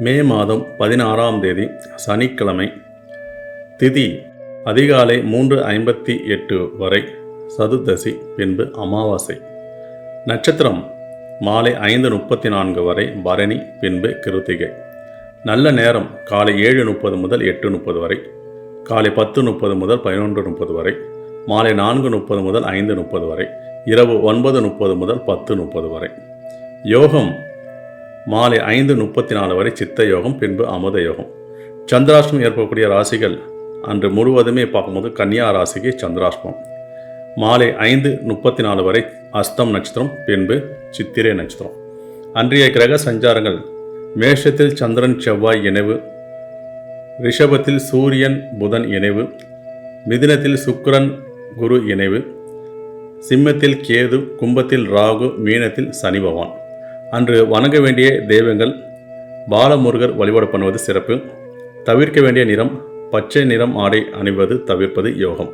மே மாதம் 16ஆம் தேதி சனிக்கிழமை. திதி அதிகாலை 3:58 வரை சதுர்தசி, பின்பு அமாவாசை. நட்சத்திரம் மாலை 5:34 வரை பரணி, பின்பு கிருத்திகை. நல்ல நேரம் காலை 7:30 முதல் 8:30 வரை, காலை 10:30 முதல் 11:30 வரை, மாலை 4:30 முதல் 5:30 வரை, இரவு 9:30 முதல் 10:30 வரை. யோகம் மாலை 5:34 வரை சித்த யோகம், பின்பு அமுத யோகம். சந்திராஷ்டமம் ஏற்படக்கூடிய ராசிகள் அன்று முழுவதுமே பார்க்கும்போது கன்னியா ராசிக்கு சந்திராஷ்டமம். மாலை 5:34 வரை அஸ்தம் நட்சத்திரம், பின்பு சித்திரை நட்சத்திரம். அன்றைய கிரக சஞ்சாரங்கள்: மேஷத்தில் சந்திரன் செவ்வாய் இணைவு, ரிஷபத்தில் சூரியன் புதன் இணைவு, மிதுனத்தில் சுக்கிரன் குரு இணைவு, சிம்மத்தில் கேது, கும்பத்தில் ராகு, மீனத்தில் சனி பகவான். அன்று வணங்க வேண்டிய தெய்வங்கள்: பாலமுருகர் வழிபாடு பண்ணுவது சிறப்பு. தவிர்க்க வேண்டிய நிறம் பச்சை நிறம் ஆடை அணிவது தவிர்ப்பது யோகம்.